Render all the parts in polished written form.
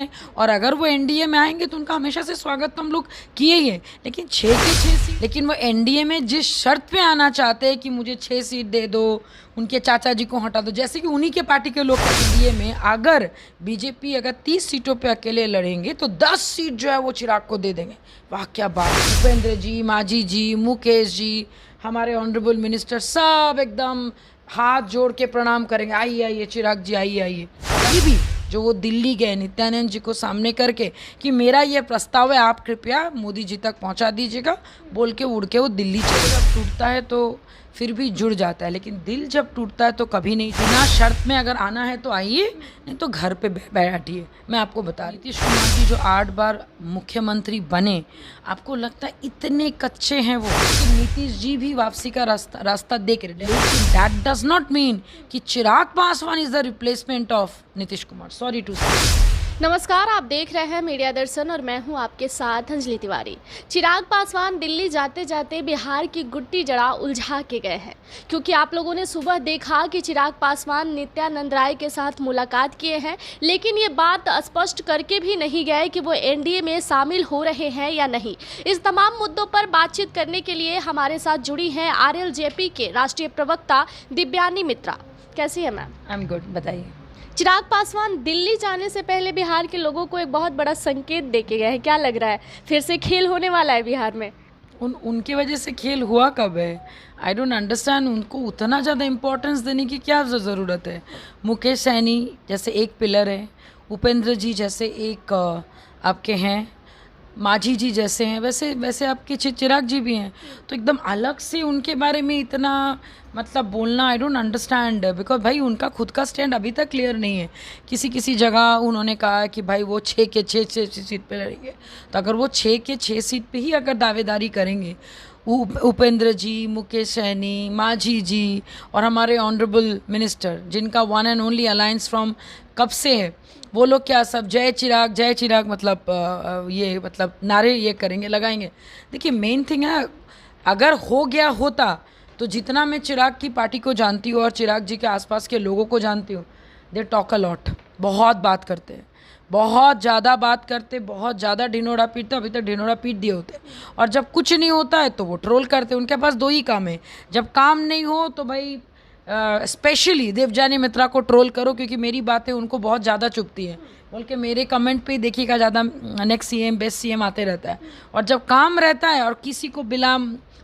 और अगर वो एनडीए में आएंगे तो उनका हमेशा से स्वागत तो हम लोग किए ही है। लेकिन 6 की 6 सीट, लेकिन वो एनडीए में जिस शर्त पे आना चाहते हैं कि मुझे 6 सीट दे दो, उनके चाचा जी को हटा दो, जैसे कि उन्हीं के पार्टी के लोग एनडीए में अगर बीजेपी अगर 30 सीटों पे अकेले लड़ेंगे तो 10 सीट जो है वो चिराग को दे देंगे। वाह क्या बात! भूपेंद्र जी, मांझी जी, मुकेश जी, हमारे ऑनरेबल मिनिस्टर सब एकदम हाथ जोड़ के प्रणाम करेंगे, आइए आइए चिराग जी, आइए आइए। अभी भी जो वो दिल्ली गए नित्यानंद जी को सामने करके कि मेरा ये प्रस्ताव है, आप कृपया मोदी जी तक पहुंचा दीजिएगा, बोल के उड़ के वो दिल्ली चले। जब टूटता है तो फिर भी जुड़ जाता है, लेकिन दिल जब टूटता है तो कभी नहीं। बिना शर्त में अगर आना है तो आइए, नहीं तो घर पे बैठिए। मैं आपको बता रही थी, नीतीश कुमार जी जो 8 बार मुख्यमंत्री बने, आपको लगता है इतने कच्चे हैं वो कि नीतीश जी भी वापसी का रास्ता देख रहे। लेकिन दैट डज नॉट मीन कि Chirag Paswan is the replacement of Nitish Kumar. Sorry to say. नमस्कार, आप देख रहे हैं मीडिया दर्शन और मैं हूं आपके साथ अंजलि तिवारी। चिराग पासवान दिल्ली जाते जाते बिहार की गुट्टी जड़ा उलझा के गए हैं, क्योंकि आप लोगों ने सुबह देखा कि चिराग पासवान नित्यानंद राय के साथ मुलाकात किए हैं, लेकिन ये बात स्पष्ट करके भी नहीं गए कि वो एनडीए में शामिल हो रहे हैं या नहीं। इस तमाम मुद्दों पर बातचीत करने के लिए हमारे साथ जुड़ी हैं आरएलजेपी के राष्ट्रीय प्रवक्ता दिव्यानी मित्रा। कैसी है मैम? आई एम गुड, बताइए। चिराग पासवान दिल्ली जाने से पहले बिहार के लोगों को एक बहुत बड़ा संकेत देके गए हैं। क्या लग रहा है, फिर से खेल होने वाला है बिहार में? उनकी वजह से खेल हुआ कब है? I don't understand. उनको उतना ज़्यादा इम्पोर्टेंस देने की क्या ज़रूरत है? मुकेश सैनी जैसे एक पिलर है, उपेंद्र जी जैसे एक आपके हैं, मांझी जी जैसे हैं, वैसे वैसे आपके चिराग जी भी हैं, तो एकदम अलग से उनके बारे में इतना मतलब बोलना, आई डोंट अंडरस्टैंड। बिकॉज भाई उनका खुद का स्टैंड अभी तक क्लियर नहीं है। किसी किसी जगह उन्होंने कहा कि भाई वो 6 के 6 सीट पे लड़ेंगे, तो अगर वो 6 के 6 सीट पे ही अगर दावेदारी करेंगे, उपेंद्र जी, मुकेश सैनी, मांझी जी और हमारे ऑनरेबल मिनिस्टर जिनका one and only alliance from कब से है, वो लोग क्या सब जय चिराग मतलब ये मतलब नारे ये करेंगे, लगाएंगे। देखिए मेन थिंग है, अगर हो गया होता तो जितना मैं चिराग की पार्टी को जानती हूँ और चिराग जी के आसपास के लोगों को जानती हूँ, दे टॉक अ लॉट, बहुत बात करते हैं, बहुत ज़्यादा बात करते, बहुत ज़्यादा ढिंढोरा पीटते, अभी तक ढिंढोरा पीट दिए होते। और जब कुछ नहीं होता है तो वो ट्रोल करते। उनके पास 2 ही काम है, जब काम नहीं हो तो भाई स्पेशली देवजानी मित्रा को ट्रोल करो, क्योंकि मेरी बातें उनको बहुत ज़्यादा चुभती है, बोल के मेरे कमेंट पे देखिएगा ज़्यादा नेक्स्ट सीएम बेस्ट सीएम आते रहता है। और जब काम रहता है और किसी को बिला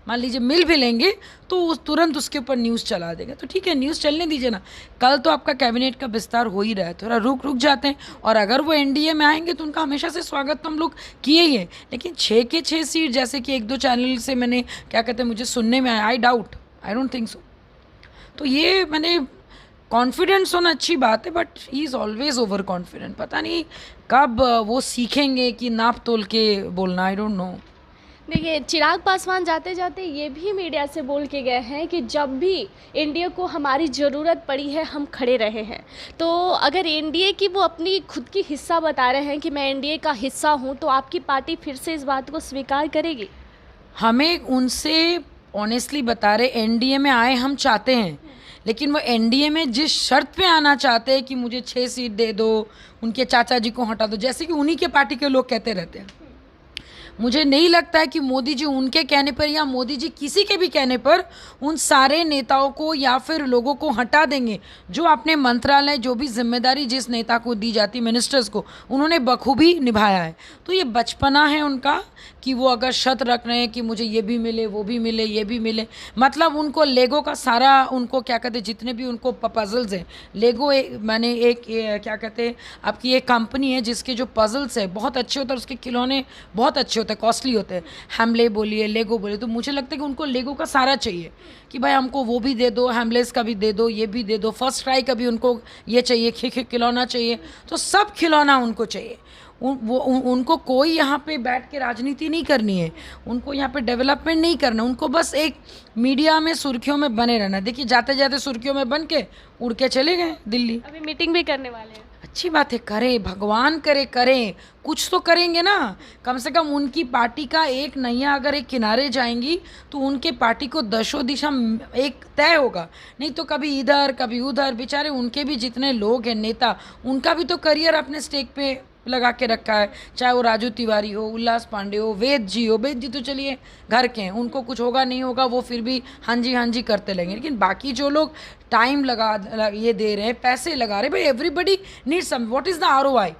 मान लीजिए मिल भी लेंगे तो तुरंत उसके ऊपर न्यूज़ चला देगा। तो ठीक है, न्यूज़ चलने दीजिए ना, कल तो आपका कैबिनेट का विस्तार हो ही रहा है, थोड़ा रुक जाते हैं। और अगर वो एनडीए में आएंगे तो उनका हमेशा से स्वागत तो हम लोग किए ही है। लेकिन 6 के 6 सीट जैसे कि 1-2 चैनल से मैंने क्या कहते हैं मुझे सुनने में आया, आई डोंट थिंक सो। तो ये मैंने कॉन्फिडेंस होना अच्छी बात है, but he is always over confident. पता नहीं कब वो सीखेंगे कि नाप तोल के बोलना, आई डोंट नो। देखिए, चिराग पासवान जाते जाते ये भी मीडिया से बोल के गए हैं कि जब भी एनडीए को हमारी ज़रूरत पड़ी है हम खड़े रहे हैं। तो अगर एनडीए की वो अपनी खुद की हिस्सा बता रहे हैं कि मैं एनडीए का हिस्सा हूं, तो आपकी पार्टी फिर से इस बात को स्वीकार करेगी? हमें उनसे ऑनेस्टली बता रहे, एनडीए में आए हम चाहते हैं, लेकिन वो एनडीए में जिस शर्त पे आना चाहते हैं कि मुझे 6 सीट दे दो, उनके चाचा जी को हटा दो, जैसे कि उन्हीं के पार्टी के लोग कहते रहते हैं। मुझे नहीं लगता है कि मोदी जी उनके कहने पर या मोदी जी किसी के भी कहने पर उन सारे नेताओं को या फिर लोगों को हटा देंगे जो अपने मंत्रालय, जो भी जिम्मेदारी जिस नेता को दी जाती, मिनिस्टर्स को, उन्होंने बखूबी निभाया है। तो ये बचपना है उनका कि वो अगर शर्त रख रहे हैं कि मुझे ये भी मिले, वो भी मिले, ये भी मिले, मतलब उनको लेगो का सारा, उनको क्या कहते हैं, जितने भी उनको पजल्स हैं, लेगो मैंने एक क्या कहते हैं आपकी एक कंपनी है जिसके जो पजल्स है बहुत अच्छे होते हैं, उसके खिलौने बहुत अच्छे होते हैं, कॉस्टली होते हैं, हैमले बोलिए, लेगो बोलिए। तो मुझे लगता है कि उनको लेगो का सारा चाहिए कि भाई हमको वो भी दे दो, हैमलेस का भी दे दो, ये भी दे दो, फर्स्ट ट्राई का भी उनको ये चाहिए, खिलौना चाहिए, तो सब खिलौना उनको चाहिए। उनको कोई यहाँ पे बैठ के राजनीति नहीं करनी है, उनको यहाँ पे डेवलपमेंट नहीं करना, उनको बस एक मीडिया में सुर्खियों में बने रहना। देखिए जाते जाते सुर्खियों में बन के उड़ के चले गए दिल्ली। अभी मीटिंग भी करने वाले हैं। अच्छी बात है, करें, भगवान करे करें, कुछ तो करेंगे ना। कम से कम उनकी पार्टी का एक नैया अगर एक किनारे जाएंगी तो उनके पार्टी को दशो दिशा एक तय होगा, नहीं तो कभी इधर कभी उधर। बेचारे उनके भी जितने लोग हैं नेता, उनका भी तो करियर अपने स्टेक पे लगा के रखा है, चाहे वो राजू तिवारी हो, उल्लास पांडे हो, वेद जी तो चलिए घर के हैं, उनको कुछ होगा नहीं होगा वो फिर भी हाँ जी करते लगेंगे। लेकिन बाकी जो लोग टाइम ये दे रहे हैं, पैसे लगा रहे हैं, भाई everybody need some, what is the ROI?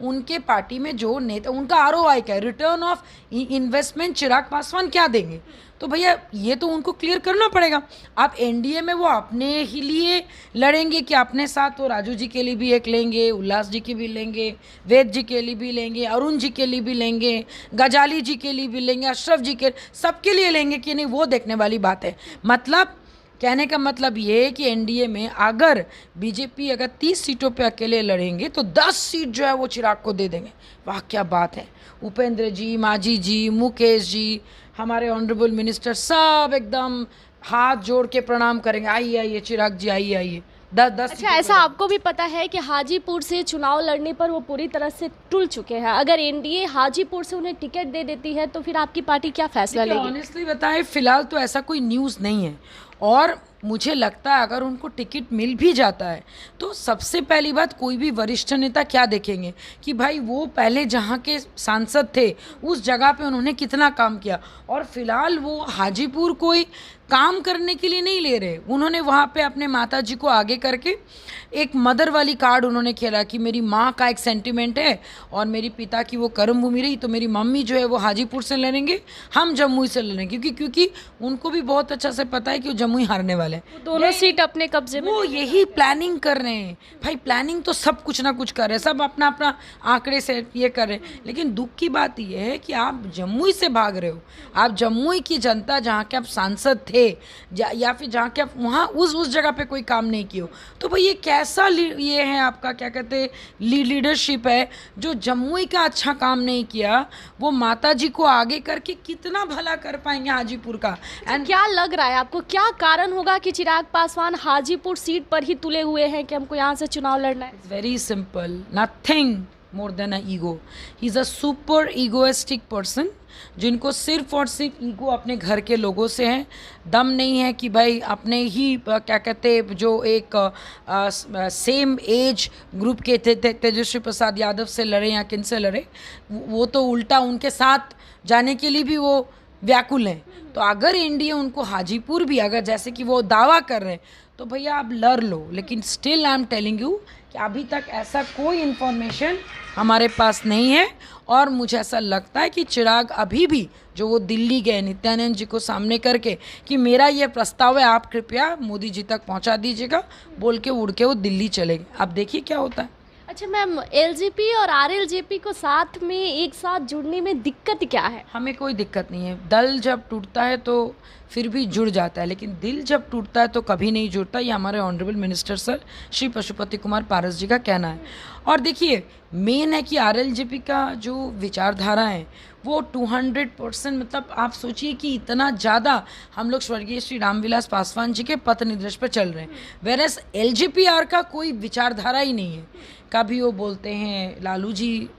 उनके पार्टी में जो नेता, उनका ROI क्या है, return of investment Chirag Paswan क्या देंगे? तो भैया ये तो उनको क्लियर करना पड़ेगा। आप एनडीए में वो अपने ही लिए लड़ेंगे कि अपने साथ वो राजू जी के लिए भी एक लेंगे, उल्लास जी की भी लेंगे, वेद जी के लिए भी लेंगे, अरुण जी के लिए भी लेंगे, गजाली जी के लिए भी लेंगे, अशरफ जी के, सबके लिए लेंगे कि नहीं, वो देखने वाली बात है। मतलब कहने का मतलब ये है कि एनडीए में अगर बीजेपी अगर 30 सीटों पे अकेले लड़ेंगे तो 10 सीट जो है वो चिराग को दे देंगे। वाह क्या बात है। उपेंद्र जी, मांझी जी, मुकेश जी, हमारे ऑनरेबल मिनिस्टर सब एकदम हाथ जोड़ के प्रणाम करेंगे, आइए आइए चिराग जी, आइए आइए। 10 अच्छा, ऐसा आपको भी पता है कि हाजीपुर से चुनाव लड़ने पर वो पूरी तरह से टूट चुके हैं। अगर एनडीए हाजीपुर से उन्हें टिकट दे देती है तो फिर आपकी पार्टी क्या फैसला लेगी? ऑनेस्टली बताएं, फिलहाल तो ऐसा कोई न्यूज़ नहीं है, और मुझे लगता है अगर उनको टिकट मिल भी जाता है तो सबसे पहली बात कोई भी वरिष्ठ नेता क्या देखेंगे कि भाई वो पहले जहाँ के सांसद थे उस जगह पे उन्होंने कितना काम किया, और फिलहाल वो हाजीपुर कोई काम करने के लिए नहीं ले रहे। उन्होंने वहाँ पे अपने माता जी को आगे करके एक मदर वाली कार्ड उन्होंने खेला कि मेरी माँ का एक सेंटिमेंट है और मेरी पिता की वो कर्म भूमि रही, तो मेरी मम्मी जो है वो हाजीपुर से लड़ेंगे, हम जमुई से लड़ेंगे, क्योंकि उनको भी बहुत अच्छा से पता है कि वो जमुई हारने वाले हैं। दोनों सीट अपने कब्जे में वो यही प्लानिंग कर रहे हैं भाई, प्लानिंग तो सब कुछ ना कुछ कर रहे हैं, सब अपना अपना आंकड़े से ये कर रहे हैं। लेकिन दुख की बात ये है कि आप जमुई से भाग रहे हो, आप जमुई की जनता जहाँ के आप सांसद थे या फिर जहाँ के आप वहाँ उस जगह पे कोई काम नहीं किए हो, तो भाई ये कैसा ये है आपका क्या कहते हैं लीडरशिप है जो जमुई का अच्छा काम नहीं किया, वो माता जी को आगे करके कितना भला कर पाएंगे हाजीपुर का। एंड क्या लग रहा है आपको, क्या कारण होगा कि चिराग पासवान हाजीपुर सीट पर ही तुले हुए हैं कि हमको यहाँ से चुनाव लड़ना है? It's very simple, nothing more than a ego. He is a super egoistic person, जिनको सिर्फ और सिर्फ ईगो अपने घर के लोगों से है, दम नहीं है कि भाई अपने ही क्या कहते जो एक सेम एज ग्रुप के थे तेजस्वी प्रसाद यादव से लड़े या किन से लड़े, वो तो उल्टा उनके साथ जाने के लिए भी वो व्याकुल हैं। तो अगर एनडीए उनको हाजीपुर भी अगर जैसे कि वो दावा कर रहे हैं तो भैया आप लड़ लो, लेकिन still I am telling you कि अभी तक ऐसा कोई इन्फॉर्मेशन हमारे पास नहीं है, और मुझे ऐसा लगता है कि चिराग अभी भी जो वो दिल्ली गए नित्यानंद जी को सामने करके कि मेरा ये प्रस्ताव है आप कृपया मोदी जी तक पहुंचा दीजिएगा, बोल के उड़ के वो दिल्ली चले गए। अब देखिए क्या होता है। अच्छा मैम, एलजेपी और आरएलजेपी को साथ में एक साथ जुड़ने में दिक्कत क्या है? हमें कोई दिक्कत नहीं है, दल जब टूटता है तो फिर भी जुड़ जाता है, लेकिन दिल जब टूटता है तो कभी नहीं जुड़ता। ये हमारे honourable minister sir Shri Pashupati Kumar Paras ji का कहना है। और देखिए मेन है कि आरएलजेपी का जो विचारधारा है वो 200%, मतलब आप सोचिए कि इतना ज़्यादा हम लोग स्वर्गीय श्री रामविलास पासवान जी के पथ निर्देश पर चल रहे हैं, वेरएस एलजेपीआर का कोई विचारधारा ही नहीं है। कभी वो बोलते हैं लालू जी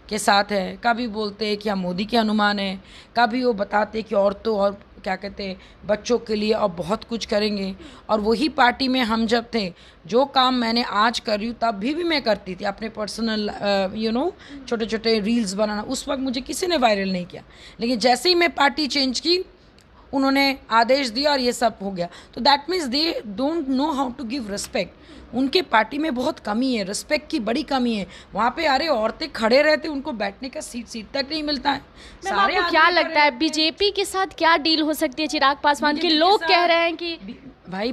के साथ है, कभी बोलते हैं कि हम मोदी के अनुमान है, कभी वो बताते हैं कि औरतों और क्या कहते हैं बच्चों के लिए अब बहुत कुछ करेंगे। और वही पार्टी में हम जब थे, जो काम मैंने आज कर रही हूँ तब भी मैं करती थी अपने पर्सनल छोटे छोटे रील्स बनाना, उस वक्त मुझे किसी ने वायरल नहीं किया। लेकिन जैसे ही मैं पार्टी चेंज की उन्होंने आदेश दिया और ये सब हो गया। तो that means they don't know how to give respect. उनके पार्टी में बहुत कमी है, रिस्पेक्ट की बड़ी कमी है। वहाँ पे अरे औरतें खड़े रहते, उनको बैठने का सीट तक नहीं मिलता है। सारे आपको क्या लगता है बीजेपी के साथ क्या डील हो सकती है चिराग पासवान की? लोग कह रहे हैं कि भाई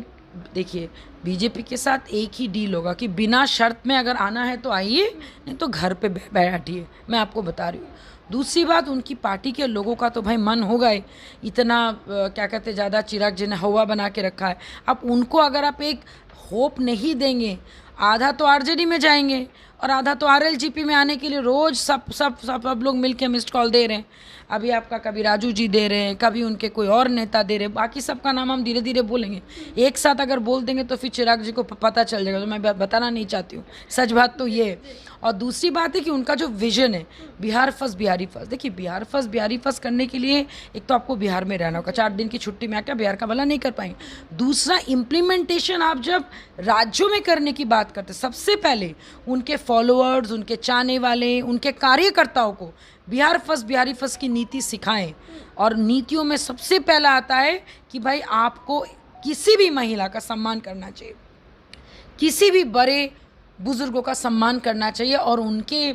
देखिए बीजेपी के साथ एक ही डील होगा कि बिना शर्त में अगर आना है तो आइए, नहीं तो घर पे बैठिए। मैं आपको बता रही हूँ। दूसरी बात, उनकी पार्टी के लोगों का तो भाई मन होगा ही, इतना क्या कहते ज़्यादा चिराग जी ने हवा बना के रखा है। अब उनको अगर आप एक होप नहीं देंगे, आधा तो आरजेडी में जाएंगे और आधा तो आरएलजेपी में आने के लिए रोज़ सब लोग मिलके मिस्ड कॉल दे रहे हैं। अभी आपका कभी राजू जी दे रहे हैं, कभी उनके कोई और नेता दे रहे हैं, बाकी सबका नाम हम धीरे धीरे बोलेंगे। एक साथ अगर बोल देंगे तो फिर चिराग जी को पता चल जाएगा। तो मैं बताना नहीं चाहती हूँ, सच बात तो ये है। और दूसरी बात है कि उनका जो विजन है बिहार फर्स्ट बिहारी फर्स्ट, देखिए बिहार फर्स्ट बिहारी फर्स्ट करने के लिए एक तो आपको बिहार में रहना होगा, 4 दिन की छुट्टी में आकर बिहार का भला नहीं कर पाएंगे। दूसरा इम्प्लीमेंटेशन आप जब राज्यों में करने की बात करते, सबसे पहले उनके फॉलोअर्स, उनके चाहने वाले, उनके कार्यकर्ताओं को बिहार फर्स्ट बिहारी फर्स्ट की नीति सिखाएं। और नीतियों में सबसे पहला आता है कि भाई आपको किसी भी महिला का सम्मान करना चाहिए, किसी भी बड़े बुजुर्गों का सम्मान करना चाहिए, और उनके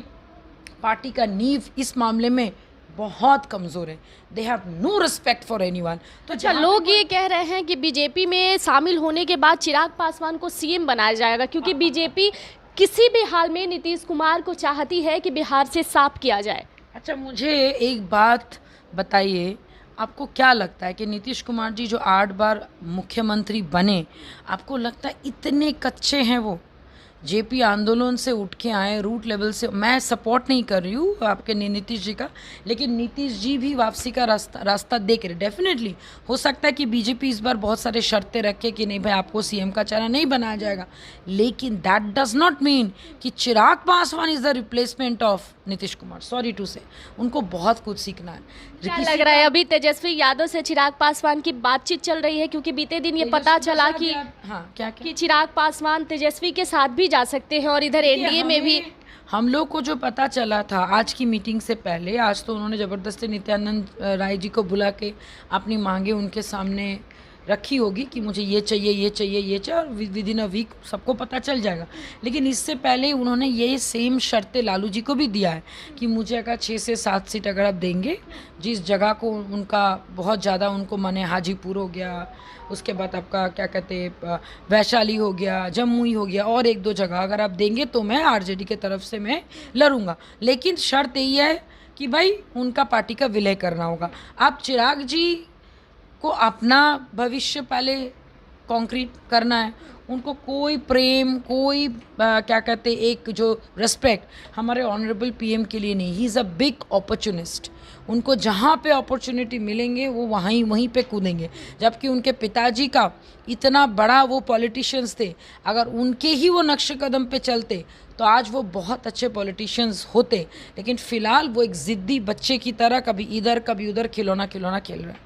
पार्टी का नींव इस मामले में बहुत कमज़ोर है। They have no respect for anyone. तो अच्छा, लोग ये कह रहे हैं कि बीजेपी में शामिल होने के बाद चिराग पासवान को सीएम बनाया जाएगा, क्योंकि बीजेपी किसी भी हाल में नीतीश कुमार को चाहती है कि बिहार से साफ किया जाए। अच्छा, मुझे एक बात बताइए, आपको क्या लगता है कि नीतीश कुमार जी जो 8 बार मुख्यमंत्री बने, आपको लगता है इतने कच्चे हैं वो? जेपी आंदोलन से उठ के आए, रूट लेवल से। मैं सपोर्ट नहीं कर रही हूँ आपके नीतीश जी का, लेकिन नीतीश जी भी वापसी का रास्ता देख रहे। डेफिनेटली हो सकता है कि बीजेपी इस बार बहुत सारे शर्तें रखे कि नहीं भाई आपको सीएम का चेहरा नहीं बनाया जाएगा, लेकिन दैट डज नॉट मीन कि Chirag Paswan is the replacement of Nitish Kumar. Sorry to say, उनको बहुत कुछ सीखना है। क्या लग रहा है अभी तेजस्वी यादव से चिराग पासवान की बातचीत चल रही है, क्योंकि बीते दिन ये पता चला कि क्या कि चिराग पासवान तेजस्वी के साथ भी जा सकते हैं, और इधर एनडीए में भी। हम लोग को जो पता चला था आज की मीटिंग से पहले, आज तो उन्होंने ज़बरदस्ती नित्यानंद राय जी को बुला के अपनी मांगे उनके सामने रखी होगी कि मुझे ये चाहिए, ये चाहिए, ये चाहिए, और विद इन अ वीक सबको पता चल जाएगा। लेकिन इससे पहले उन्होंने ये सेम शर्तें लालू जी को भी दिया है कि मुझे अगर 6 से 7 सीट अगर आप देंगे, जिस जगह को उनका बहुत ज़्यादा उनको माने, हाजीपुर हो गया, उसके बाद आपका क्या कहते वैशाली हो गया, जम्मू हो गया, और 1-2 जगह अगर आप देंगे तो मैं आरजेडी के तरफ से मैं लड़ूंगा। लेकिन शर्त यही है कि भाई उनका पार्टी का विलय करना होगा। आप चिराग जी को अपना भविष्य पहले कॉन्क्रीट करना है, उनको कोई प्रेम, कोई क्या कहते एक जो रिस्पेक्ट हमारे ऑनरेबल पीएम के लिए नहीं। He is a big opportunist. उनको जहाँ पे अपॉर्चुनिटी मिलेंगे वो वहीं पे कूदेंगे, जबकि उनके पिताजी का इतना बड़ा वो पॉलिटिशियंस थे, अगर उनके ही वो नक्शे कदम पे चलते तो आज वो बहुत अच्छे पॉलिटिशियंस होते। लेकिन फ़िलहाल वो एक ज़िद्दी बच्चे की तरह कभी इधर कभी उधर खिलौना खेल रहे हैं।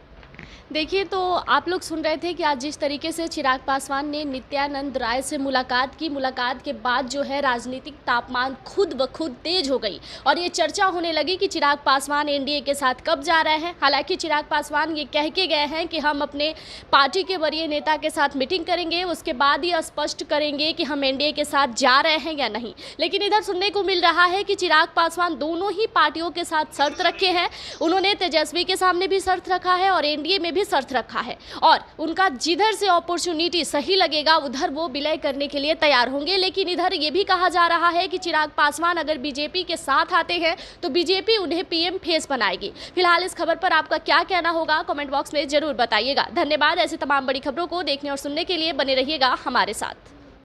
देखिए, तो आप लोग सुन रहे थे कि आज जिस तरीके से चिराग पासवान ने नित्यानंद राय से मुलाकात की, मुलाकात के बाद जो है राजनीतिक तापमान खुद ब खुद तेज हो गई, और ये चर्चा होने लगी कि चिराग पासवान एनडीए के साथ कब जा रहे हैं। हालांकि चिराग पासवान ये कह के गए हैं कि हम अपने पार्टी के वरीय नेता के साथ मीटिंग करेंगे, उसके बाद ही स्पष्ट करेंगे कि हम एनडीए के साथ जा रहे हैं या नहीं। लेकिन इधर सुनने को मिल रहा है कि चिराग पासवान दोनों ही पार्टियों के साथ शर्त रखे हैं। उन्होंने तेजस्वी के सामने भी शर्त रखा है और एनडीए में भी शर्त रखा है, और उनका जिधर से अपॉर्चुनिटी सही लगेगा उधर वो विलय करने के लिए तैयार होंगे। लेकिन इधर ये भी कहा जा रहा है कि चिराग पासवान अगर बीजेपी के साथ आते हैं तो बीजेपी उन्हें पीएम फेस बनाएगी। फिलहाल इस खबर पर आपका क्या कहना होगा, कमेंट बॉक्स में जरूर बताइएगा। धन्यवाद। ऐसी तमाम बड़ी खबरों को देखने और सुनने के लिए बने रहिएगा हमारे साथ।